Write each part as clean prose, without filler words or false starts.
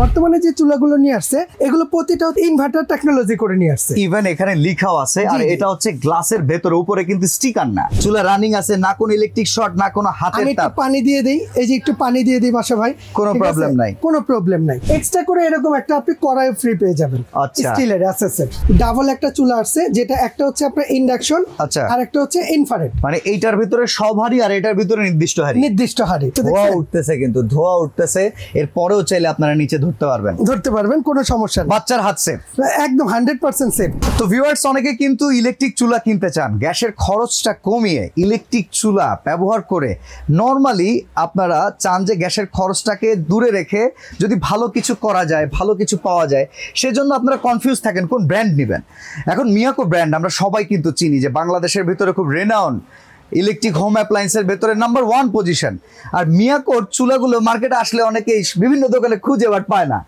বর্তমানে যে চুলাগুলো নিয়ে আসছে এগুলো প্রতিটা ইনভার্টার টেকনোলজি করে নিয়ে আসছে। ইভেন এখানে লেখাও আছে, আর এটা হচ্ছে গ্লাসের ভেতরে, উপরে কিন্তু স্টিকার না। চুলা রানিং আছে, না কোনো ইলেকট্রিক শর্ট, না কোনো হাতের তাপ। পানি দিয়ে দেই, এই যে একটু পানি দিয়ে দিই বাসা ভাই, কোনো প্রবলেম নাই, কোনো প্রবলেম নাই। এক্সট্রা করে এরকম একটা আপনি কড়াই ফ্রি পেয়ে যাবেন, স্টিলের এসএসএর। ডাবল একটা চুলা আসছে, যেটা একটা হচ্ছে আপনার ইন্ডাকশন, আর একটা হচ্ছে ইনফ্রারেড। মানে এইটার ভিতরে সব হাড়ি, আর এটার ভিতরে নির্দিষ্ট হাড়ি। ধোঁয়া উঠতেছে, কিন্তু ধোঁয়া উঠতেছে, এরপরেও চাইলে আপনারা নিচে ধরতে পারবেন, কোনো সমস্যা নেই। বাচ্চার হাত সেফ, একদম 100% সেফ। তো ভিউয়ার্স, অনেকে কিন্তু ইলেকট্রিক চুলা কিনতে চান, গ্যাসের খরচটা কমিয়ে ইলেকট্রিক চুলা ব্যবহার করে। নর্মালি আপনারা চান যে গ্যাসের খরচটাকে দূরে রেখে যদি ভালো কিছু করা যায়, ভালো কিছু পাওয়া যায়, সেজন্য আপনারা কনফিউজ থাকেন কোন ব্র্যান্ড নেবেন। এখন মিয়াকো ব্র্যান্ড আমরা সবাই কিন্তু চিনি, যে বাংলাদেশের ভিতরে খুব রেনাউন ইলেকট্রিক হোম অ্যাপ্লায়েন্সের ভেতরে নাম্বার 1 পজিশন। আর মিয়াকোর চুলাগুলো মার্কেটে আসলে অনেকেই বিভিন্ন দোকানে খুঁজে বাট পায় না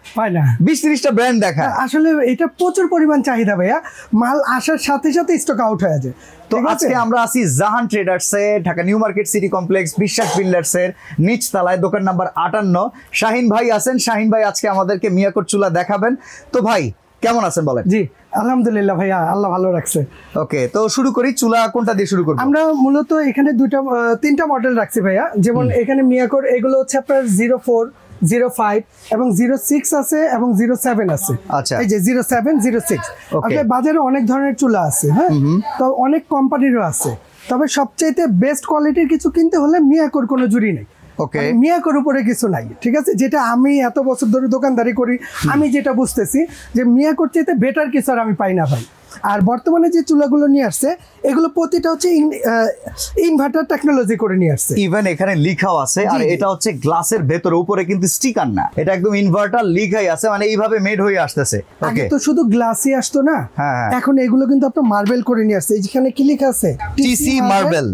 20-30টা ব্র্যান্ড দেখা। আসলে এটা প্রচুর পরিমাণ চাহিদা ভাইয়া, মাল আসার সাথে সাথে স্টক আউট হয়ে যায়। তো আজকে আমরা আছি জাহান ট্রেডার্সে, Dhaka new market city complex, Biswas বিল্ডার্সের নিচতলায়, দোকান নাম্বার 58। শাহিন ভাই আছেন, শাহিন ভাই আজকে আমাদেরকে মিয়াকোর চুলা দেখাবেন। তো ভাই কেমন আছেন বলেন? জি আলহামদুলিল্লাহ ভাইয়া, আল্লাহ ভালো রাখছে। ওকে, তো শুরু করি, চুলা কোনটা দিয়ে শুরু করব? আমরা মূলত এখানে 3টা মডেল রাখছি ভাইয়া। যেমন এখানে মিয়াকোর এগুলো হচ্ছে আপনার 04, 05 এবং 06 আছে এবং 07 আছে। আচ্ছা, এই যে 07, 06। আসলে বাজারে অনেক ধরনের চুলা আছে, হ্যাঁ, তো অনেক কোম্পানিরও আছে। তবে সবচাইতে বেস্ট কোয়ালিটির কিছু কিনতে হলে মিয়াকোর কোনো জুড়ি নেই। মিয়াকোর উপরে কিছু নাই, ঠিক আছে? যেটা আমি এত বছর ধরে দোকানদারি করি, আমি যেটা বুঝতেছি যে মিয়াকোর চাইতে বেটার কিছু আর আমি পাই না ভাই। আর বর্তমানে যে চুলাগুলো নিয়ে আসছে এগুলো প্রতিটা হচ্ছে ইনভার্টার টেকনোলজি করে নিয়ে আসছে। ইভেন এখানে লেখাও আছে, আর এটা হচ্ছে গ্লাসের ভেতরে, উপরে কিন্তু স্টিকার না, এটা একদম ইনভার্টার লেখাই আছে, মানে এইভাবে মেড হয়ে আসতেছে। আগে তো শুধু গ্লাসই আসতো না, এখন এগুলো কিন্তু আপনার মার্বেল করে নিয়ে আসছে। এইখানে কি লেখা আছে? টিসি মার্বেল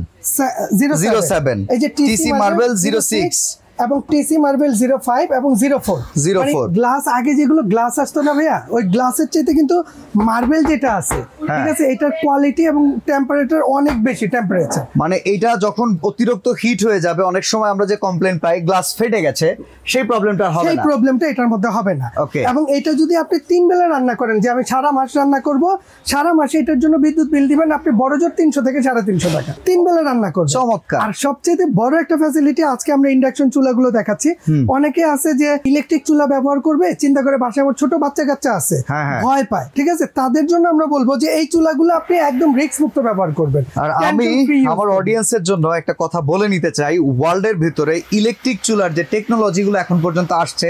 07, এই যে টিসি মার্বেল 06 এবং টিসি মার্বেল 05 এবং 04। গ্লাস আগে যেগুলো গ্লাস আসতো না ভাইয়া, ওই গ্লাসের চাইতে কিন্তু মার্বেল যেটা আছে, ঠিক আছে, এটার কোয়ালিটি এবং টেম্পারেচার অনেক বেশি। টেম্পারেচার মানে এটা যখন অতিরিক্ত হিট হয়ে যাবে, অনেক সময় আমরা যে কমপ্লেইন পাই গ্লাস ফেটে গেছে, সেই প্রবলেমটা হবে না, সেই প্রবলেমটা এটার মধ্যে হবে না। এবং এটা যদি আপনি 3 বেলা রান্না করেন, যে আমি সারা মাস রান্না করব, সারা মাসে এটার জন্য বিদ্যুৎ বিল দিবেন আপনি বড় জোর 300 থেকে 350 টাকা, 3 বেলা রান্না করবেন। চমৎকার। আর সবচেয়ে বড় একটা ফ্যাসিলিটি আজকে আমরা ইন্ডাকশন চুলাগুলো দেখাচ্ছি। অনেকে আছে যে ইলেকট্রিক চুলা ব্যবহার করবে, চিন্তা করে বাসায় আমার ছোট বাচ্চা আছে, ভয় পায়, ঠিক আছে? তাদের জন্য আমরা বলবো যে এই চুলাগুলো আপনি একদম রিস্ক মুক্ত ব্যবহার করবেন। আর আমি আমার অডিয়েন্সের জন্য একটা কথা বলে নিতে চাই, ওয়ার্ল্ডের ভিতরে ইলেকট্রিক চুলার যে টেকনোলজিগুলো এখন পর্যন্ত আসছে,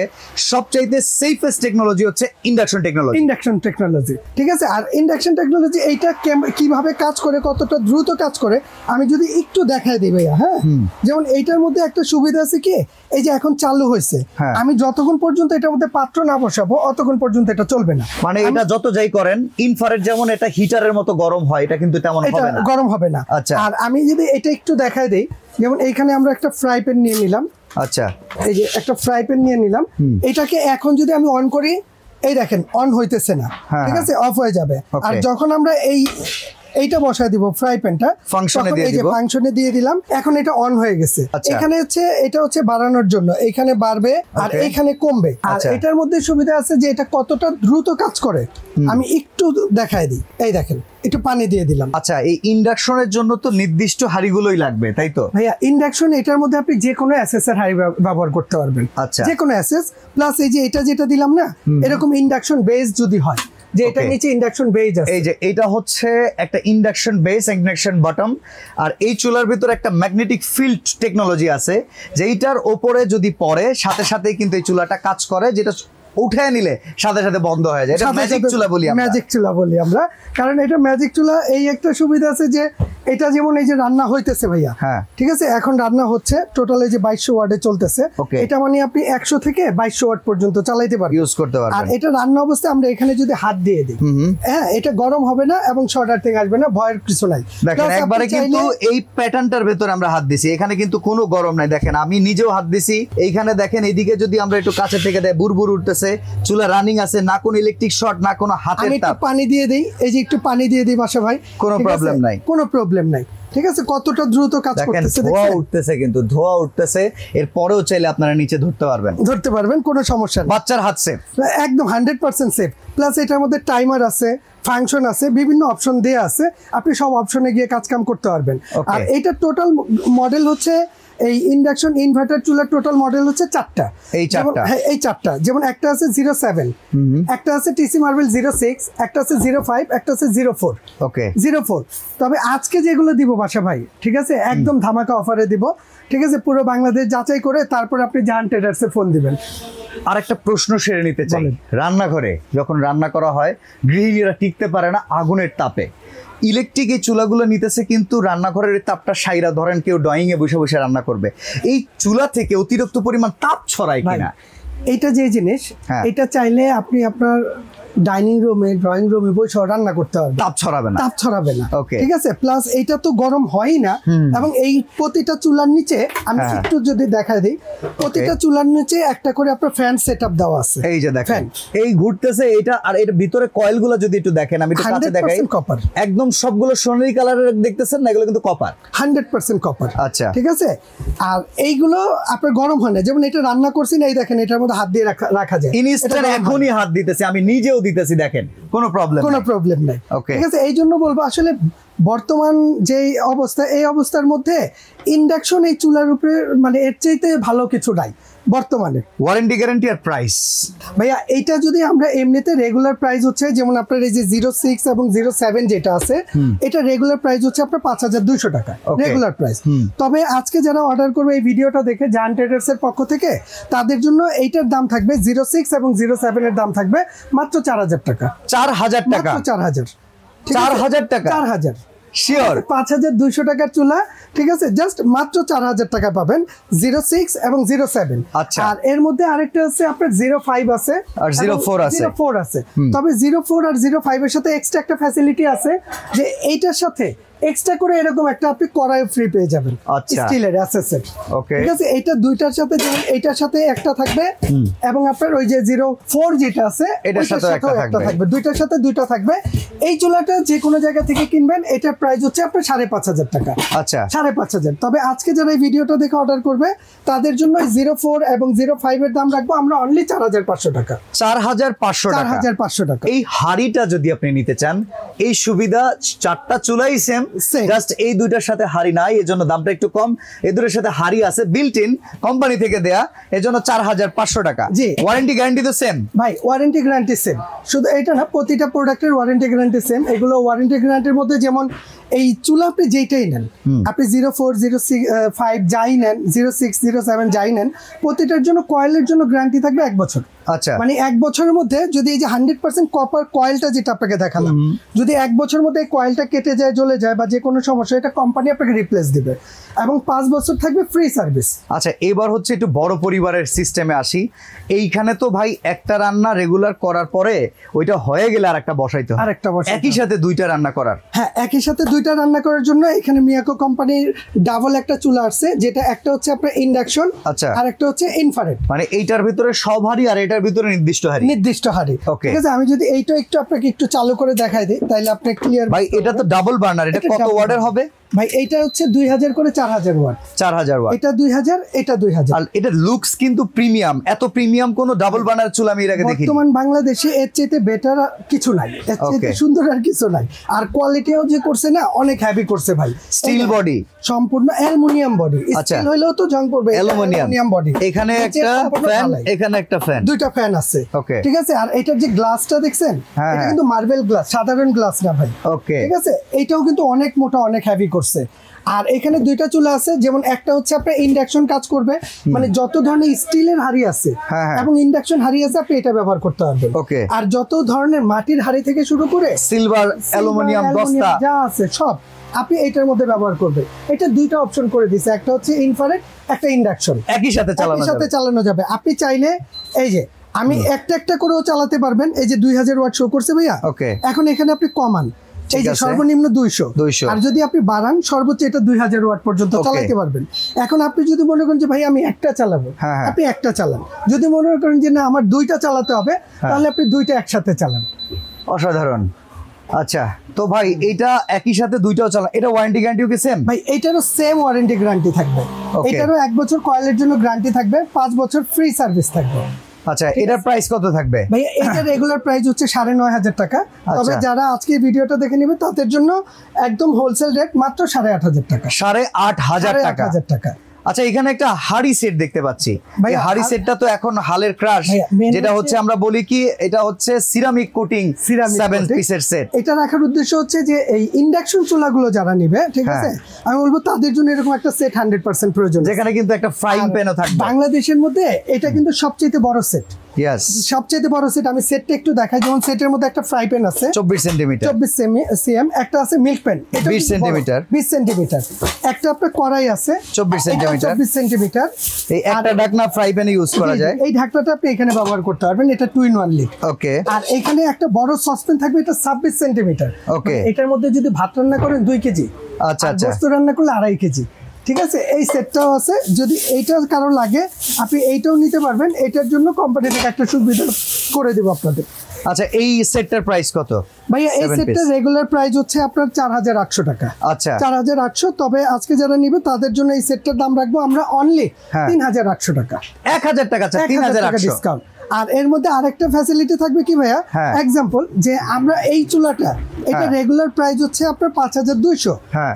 সবচাইতে সেফেস্ট টেকনোলজি হচ্ছে ইন্ডাকশন টেকনোলজি, ঠিক আছে? আর ইন্ডাকশন টেকনোলজি এইটা কিভাবে কাজ করে, কতটা দ্রুত কাজ করে, আমি যদি একটু দেখাই দিই ভাইয়া। হ্যাঁ, যেমন এইটার মধ্যে একটা সুবিধা আছে কি, এই যে এখন চালু হয়েছে, আমি যতক্ষণ পর্যন্ত এটার মধ্যে পাত্র না বসাবো অতক্ষণ পর্যন্ত এটা চলবে না। মানে এটা যত যাই করেন, ইনফ্রারেড যেমন এটা হিটারের মতো গরম হয়, এটা কিন্তু তেমন গরম হবে না। আচ্ছা, আর আমি যদি এটা একটু দেখাই দেই, যেমন এইখানে আমরা একটা ফ্রাই প্যান নিয়ে নিলাম। আচ্ছা, এই যে একটা ফ্রাই প্যান নিয়ে নিলাম, এটাকে এখন যদি আমি অন করি, এই দেখেন অন হইতেছে না, ঠিক আছে, অফ হয়ে যাবে। আর যখন আমরা এইটা বসায় দিব, ফ্রাই প্যানটা ফাংশনে দিয়ে দিলাম, এখন এটা অন হয়ে গেছে। এখানে হচ্ছে এটা হচ্ছে বাড়ানোর জন্য, এখানে বাড়বে আর এখানে কমবে। আর এটার মধ্যে সুবিধা আছে যে এটা কতটা দ্রুত কাজ করে আমি একটু দেখাই দিই। এই দেখেন, একটু পানি দিয়ে দিলাম। আচ্ছা, এই ইন্ডাকশনের জন্য তো নির্দিষ্ট হাড়িগুলোই লাগবে, তাই তো ভাইয়া? ইন্ডাকশন এটার মধ্যে আপনি যে কোনো এসএসের হাড়ি ব্যবহার করতে পারবেন। আচ্ছা, যে কোনো এসএস প্লাস এই যে এটা যেটা দিলাম না, এরকম ইন্ডাকশন বেস যদি হয়, যে এটা নিচে ইন্ডাকশন বেস আছে, এই যে এটা হচ্ছে একটা ইন্ডাকশন বেস, ইন্ডাকশন বটম। আর এই চুলার ভিতরে একটা ম্যাগনেটিক ফিল্ড টেকনোলজি আছে, যেইটার ওপরে যদি পড়ে সাথে সাথেই কিন্তু এই চুলাটা কাজ করে, যেটা উঠে নিলে সাথে সাথে বন্ধ হয়ে যায়। এটা ম্যাজিক চুলা বলি আমরা, ম্যাজিক চুলা বলি আমরা, কারণ এটা ম্যাজিক চুলা। এই একটা সুবিধা আছে যে এটা যেমন এই যে রান্না হইতেছে ভাইয়া, ঠিক আছে, এখন রান্না হচ্ছে টোটাল এই যে 2200 ওয়াটে চলতেছে। এটা মানে আপনি 100 থেকে 2200 ওয়াট পর্যন্ত চালাইতে পারবেন, ইউজ করতে পারবেন। আর এটা রান্না অবস্থায় আমরা এখানে যদি হাত দিয়ে দিই, হ্যাঁ, এটা গরম হবে না এবং শর্ট থেকে আসবে না, ভয়ের কিছু নাই। দেখেন একবারে কিন্তু এই প্যাটার্নটার ভেতরে আমরা হাত দিছি, এখানে কিন্তু কোনো গরম নাই। দেখেন আমি নিজেও হাত দিছি, এইখানে দেখেন এইদিকে যদি আমরা একটু কাছে থেকে দেয় বুরবুর উঠতেছে, আছে, চুলা রানিং আছে, না কোনো ইলেকট্রিক শর্ট, না কোনো হাতের আমি তাপ। একটু পানি দিয়ে দেই, এই যে একটু পানি দিয়ে দিই বাসা ভাই, কোনো প্রবলেম নাই, কোনো প্রবলেম নাই। ঠিক আছে, কতটা দ্রুত কাজ করতেছে, ধোঁয়া উঠতেছে, কিন্তু ধোঁয়া উঠতেছে, এর পরেও চাইলে আপনারা নিচে ধরতে পারবেন, কোনো সমস্যা নেই। বাচ্চার হাত সেফ, একদম 100% সেফ। প্লাস এটার মধ্যে টাইমার আছে, ফাংশন আছে, বিভিন্ন অপশন দেয়া আছে, আপনি সব অপশনে গিয়ে কাজ কাম করতে পারবেন। আর এটা টোটাল মডেল হচ্ছে এই ইন্ডাকশন ইনভার্টার চুলার টোটাল মডেল হচ্ছে 4টা। এই চারটা, যেমন একটা আছে 07, একটা আছে টিসি মার্বেল 06, একটা আছে 05, একটা আছে 04। ওকে 04। তবে আজকে যেগুলো দিব বাসা ভাই, ঠিক আছে, একদম ধামাকা অফারে দিব। ঠিক আছে, পুরো বাংলাদেশ যাচাই করে তারপর আপনি জাহান ট্রেডার্সে ফোন দিবেন। আর একটা প্রশ্ন সেরে নিতে চাই, রান্নাঘরে যখন রান্না করা হয় গৃহিণীরা টিকতে পারে না আগুনের তাপে, ইলেকট্রিক এই চুলাগুলো নিতেছে, কিন্তু রান্নাঘরের তাপটা সাইরা, ধরেন কেউ ড্রয়িং এ বসে বসে রান্না করবে, এই চুলা থেকে অতিরিক্ত পরিমাণ তাপ ছড়ায় কিনা? এইটা যে জিনিস, এটা চাইলে আপনি আপনার ডাইনিং রুমে, ড্রয়িং রুমে বসে রান্না করতে পারবেন, তাপ ছড়াবে না। ঠিক আছে, প্লাস এটা তো গরম হয়ই না, এবং এই প্রতিটা চুলার নিচে আমি একটু যদি দেখাই দিই, প্রতিটা চুলার নিচে একটা করে আপনার ফ্যান সেটআপ দেওয়া আছে। এই যে দেখেন, এই ঘুরতেছে এটা, আর এর ভিতরে কয়েলগুলো যদি একটু দেখেন, আমি একটু কাছে দেখাই, কপার, একদম সবগুলো সোনালী কালারের দেখতেছেন না, এগুলো কিন্তু কপার, 100% কপার। আচ্ছা, ঠিক আছে, আর এইগুলো আপনার গরম হয় না। যেমন এটা রান্না করছি না, এই দেখেন এটার মধ্যে হাত দিয়ে রাখা যায়, ইনস্ট্যান্ট এখনই হাত দিতেছি, আমি নিজেও দিতেছি, দেখেন কোনো প্রবলেম নাই। ঠিক আছে, এই জন্য বলবো আসলে বর্তমান যে অবস্থা, এই অবস্থার মধ্যে ইন্ডাকশন এই চুলার উপরে মানে এর চাইতে ভালো কিছু নাই বর্তমানে। ওয়ারেন্টি গ্যারান্টি আর প্রাইস ভাইয়া, এইটা যদি আমরা এমনিতে রেগুলার প্রাইস হচ্ছে, যেমন আপনার এই যে 06 এবং 07 যেটা আছে, এটা রেগুলার প্রাইস হচ্ছে আপনার 5200 টাকা রেগুলার প্রাইস। তবে আজকে যারা অর্ডার করবে এই ভিডিওটা দেখে জাহান ট্রেডার্স এর পক্ষ থেকে, তাদের জন্য এইটার দাম থাকবে 06 এবং 07 এর দাম থাকবে মাত্র 4000 টাকা। 4000 টাকা, 4000 টাকা, 4000 শিওর, 5200 টাকার চুলা। ঠিক আছে, জাস্ট মাত্র 4000 টাকা পাবেন 06 এবং 07। আচ্ছা, আর এর মধ্যে আরেকটা আছে আপনার 05 আছে আর 04 আছে। তবে 04 আর 05 এর সাথে এক্সট্রা একটা ফ্যাসিলিটি আছে, যে এইটার সাথে এক্সট্রা করে এরকম একটা আপনি কড়াই ফ্রি পেয়ে যাবেন, স্টিলের অ্যাসেসের। ঠিক আছে, এইটা দুইটার সাথে, যেমন এইটার সাথে একটা থাকবে, এবং আপনার ওই যে 04 যেটা আছে এটার সাথে একটা থাকবে, দুইটার সাথে দুইটা থাকবে। এই চুলাটা যে কোনো জায়গা থেকে কিনবেন, এটার প্রাইস হচ্ছে আপনার 5500 টাকা। আচ্ছা, 5500। তবে আজকে যারা এই ভিডিওটা দেখে অর্ডার করবে, তাদের জন্য 04 এবং 05 এর দাম রাখবো আমরা অনলি 4500 টাকা। 4500 টাকা। এই হাড়িটা যদি আপনি নিতে চান, এই সুবিধা 4টা চুলাই সেম, জাস্ট এই দুইটার সাথে হাড়ি নাই, এজন্য দামটা একটু কম। এই দুটোর সাথে হাড়ি আছে বিল্ট ইন, কোম্পানি থেকে দেয়া, এজন্য 4500 টাকা। জি, ওয়ারেন্টি গ্যারান্টি তো সেম ভাই, ওয়ারেন্টি গ্যারান্টি সেম। শুধু এটা না, প্রতিটা প্রোডাক্টের ওয়ারেন্টি গ্যারান্টি সেম। এগুলো ওয়ারেন্টি গ্যারান্টির মধ্যে, যেমন এই চুলা আপনি যেটাই নেন, আপনি 04, 05 যাই নেন, 06, 07 যাই নেন, প্রতিটার জন্য কয়েলের জন্য গ্যারান্টি থাকবে 1 বছর। আচ্ছা, মানে 1 বছরের মধ্যে যদি এই যে 100% কপার কয়েলটা যেটা আপনাকে দেখালাম, যদি 1 বছরের মধ্যে এই কয়েলটা কেটে যায়, জ্বলে যায়, বা যে কোনো সমস্যা, এটা কোম্পানি আপনাকে রিপ্লেস দিবে, এবং 5 বছর থাকবে ফ্রি সার্ভিস। আচ্ছা, এবার হচ্ছে একটু বড় পরিবারের সিস্টেমে আসি। এইখানে তো ভাই একটা রান্না রেগুলার করার পরে ওইটা হয়ে গেলে আরেকটা বসাইতে হয়, একই সাথে দুইটা রান্না করার। হ্যাঁ, একই সাথে দুইটা রান্না করার জন্য এখানে মিয়াকো কোম্পানির ডাবল একটা চুলা আসছে, যেটা একটা হচ্ছে আপনার ইন্ডাকশন, আচ্ছা, আর একটা হচ্ছে ইনফ্রারেড। মানে এইটার ভিতরে সব হাড়ি, আর এটার ভিতরে নির্দিষ্ট হাড়ি। ঠিক আছে, আমি যদি এইটা একটু আপনাকে একটু চালু করে দেখাই দিই, তাহলে আপনি ক্লিয়ার। ভাই, এটা তো ডাবল বার্নার, এটা কত ওয়াটের হবে? ভাই, এইটা হচ্ছে 2000 করে 4000 ওয়াট। 4000 ওয়াট, এটা 2000, এটা 2000। আর এটা লুকস কিন্তু প্রিমিয়াম, এত প্রিমিয়াম কোন ডাবল বার্নার চুলা আমি এর আগে দেখিনি। বর্তমান বাংলাদেশে এর চাইতে বেটার কিছু নাই, এর চাইতে সুন্দর আর কিছু নাই। আর কোয়ালিটিও যে করছে না, অনেক হেভি করছে ভাই। স্টিল বডি, সম্পূর্ণ অ্যালুমিনিয়াম বডি। স্টিল হইলেও তো জং পড়বে, অ্যালুমিনিয়াম বডি। এখানে একটা ফ্যান, এখানে একটা ফ্যান, দুইটা ফ্যান আছে। ঠিক আছে, আর এটার যে গ্লাসটা দেখছেন, এটা কিন্তু মার্বেল গ্লাস, সাধারণ গ্লাস না ভাই। ঠিক আছে, এইটাও কিন্তু অনেক মোটা, অনেক হেভি করছে। আর এখানে দুইটা চুলা আছে, যেমন একটা হচ্ছে আপনার ইন্ডাকশন কাজ করবে, মানে যত ধরনের স্টিলের হাড়ি আছে এবং ইন্ডাকশন হাড়ি আছে, আপনি এটা ব্যবহার করতে পারবেন। আর যত ধরনের মাটির হাড়ি থেকে শুরু করে সিলভার, অ্যালুমিনিয়াম, দস্তা যা আছে সব আপনি এটার মধ্যে ব্যবহার করবেন। এটা দুইটা অপশন করে দিয়েছে, একটা হচ্ছে ইনফ্রারেড, একটা ইন্ডাকশন, একই সাথে চালানো যাবে। আপনি চাইলে এই যে আমি একটা একটা করেও চালাতে পারবেন। এই যে 2000 ওয়াট শো করছে ভাইয়া, এখন এখানে আপনি কমান, এই যে সর্বনিম্ন 200 আর যদি আপনি বাড়ান সর্বোচ্চ এটা 2000 ওয়াট পর্যন্ত চালাতে পারবেন। এখন আপনি যদি মনে করেন যে ভাই আমি একটা চালাবো, আপনি একটা চালান। যদি মনে করেন যে না আমার দুইটা চালাতে হবে, তাহলে আপনি দুইটা একসাথে চালান। অসাধারণ। আচ্ছা, তো ভাই এটা একই সাথে দুইটাও চালান, এটা ওয়ারেন্টি গ্যারান্টিও কি সেম? ভাই এটারও সেম ওয়ারেন্টি গ্যারান্টি থাকবে, এটারও 1 বছর কয়েলের জন্য গ্যারান্টি থাকবে, 5 বছর ফ্রি সার্ভিস থাকবে। আচ্ছা, এটার প্রাইস কত থাকবে? ভাই এটা রেগুলার প্রাইস হচ্ছে 9500 টাকা। তবে যারা আজকে ভিডিওটা দেখে নেবে তাদের জন্য একদম হোলসেল রেট মাত্র 8500 টাকা। 8500 টাকা। আচ্ছা, এখানে একটা হাড়ি সেট দেখতে পাচ্ছি। এই হাড়ি সেটটা তো এখন হালের ক্রাশ, যেটা হচ্ছে আমরা বলি কি এটা হচ্ছে সিরামিক কোটিং 7 পিসের সেট। এটা রাখার উদ্দেশ্য হচ্ছে যে এই ইন্ডাকশন চুলাগুলো যারা নিবে, ঠিক আছে, আমি বলবো তাদের জন্য এরকম একটা সেট 100% প্রয়োজন, যেখানে কিন্তু একটা ফ্রাইং প্যানও থাকবে। বাংলাদেশের মধ্যে এটা কিন্তু সবচেয়ে বড় সেট। ইয়েস, সবচেয়ে বড় সেট। আমি সেটটা একটু দেখাই। যেমন সেটের মধ্যে একটা ফ্রাই প্যান আছে 24 সেন্টিমিটার, 24 cm, একটা আছে মিল্ক প্যান এটা 20 সেন্টিমিটার, 20 সেন্টিমিটার, একটা আপনার কড়াই আছে 24 সেন্টিমিটার, 24 সেন্টিমিটার। এই একটা ঢাকনা ফ্রাই প্যানে ইউজ করা যায়। এই ঢাকনাটা আপনি এখানে ব্যবহার করতে পারবেন, এটা 2 in 1 লিড। ওকে। আর এখানে একটা বড় সসপ্যান থাকবে, এটা 26 সেন্টিমিটার। ওকে। এটার মধ্যে যদি ভাত রান্না করেন 2 কেজি, আচ্ছা আচ্ছা, গোশত রান্না করলে 2.5 কেজি। ঠিক আছে, এই সেটটাও আছে। যদি এইটা কারো লাগে আপনি এইটাও নিতে পারবেন, এটার জন্য কোম্পানি থেকে একটা সুবিধা করে দেব আপনাদের। আচ্ছা, এই সেটটার প্রাইস কত? ভাইয়া এই সেটটার রেগুলার প্রাইস হচ্ছে আপনার 4800 টাকা। আচ্ছা, 4800। তবে আজকে যারা নিবে তাদের জন্য এই সেটটার দাম রাখবো আমরা অনলি 3800 টাকা। 1000 টাকা, 3800 ডিসকাউন্ট। আর এর মধ্যে আরেকটা ফ্যাসিলিটি থাকবে কি ভাইয়া, এক্সাম্পল যে আমরা এই চুলাটা, এটা রেগুলার প্রাইস হচ্ছে আপনার 5200,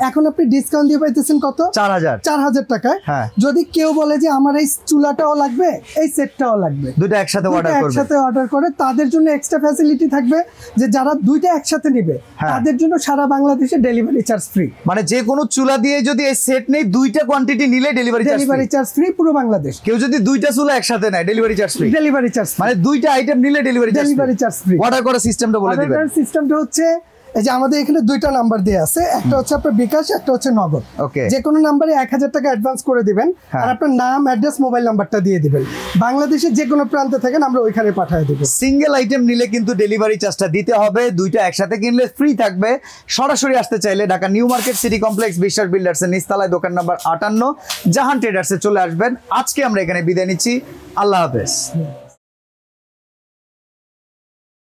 এখন আপনি ডিসকাউন্ট দিয়ে পাইতেছেন কত? 4000 টাকায়। যদি কেউ বলে যে আমার এই চুলাটাও লাগবে, এই সেটটাও লাগবে, দুটো একসাথে অর্ডার করে, তাদের জন্য এক্সট্রা ফ্যাসিলিটি থাকবে যে যারা দুইটা একসাথে নেবে তাদের জন্য সারা বাংলাদেশে ডেলিভারি চার্জ ফ্রি। মানে যে কোনো চুলা দিয়ে যদি এই সেট নেই, দুইটা কোয়ান্টিটি নিলে ডেলিভারি চার্জ ফ্রি পুরো বাংলাদেশ। কেউ যদি দুইটা চুলা একসাথে নেয় ডেলিভারি চার্জ ফ্রি। মানে দুইটা আইটেম নিলে ডেলিভারি চার্জ ফ্রি। অর্ডার করার সিস্টেমটা বলে দিবেন। অর্ডার সিস্টেমটা হচ্ছে এই যে আমাদের এখানে দুইটা নাম্বার দেয়া আছে, একটা হচ্ছে আপনার বিকাশ, একটা হচ্ছে নগদ। যে কোনো নাম্বারে 1000 টাকা অ্যাডভান্স করে দিবেন, আর আপনার নাম, অ্যাড্রেস, মোবাইল নাম্বারটা দিয়ে দিবেন। বাংলাদেশের যে কোনো প্রান্তে থাকেন আমরা ওইখানে পাঠিয়ে দেব। সিঙ্গেল আইটেম নিলে কিন্তু ডেলিভারি চার্জটা দিতে হবে, দুইটা একসাথে কিনলে ফ্রি থাকবে। সরাসরি আসতে চাইলে Dhaka new market city complex বিশ্বাস বিল্ডার্স এর নিচতলায় দোকান নাম্বার 58 জাহান ট্রেডার্সে চলে আসবেন। আজকে আমরা এখানে বিদায় নিচ্ছি, আল্লাহ হাফেজ।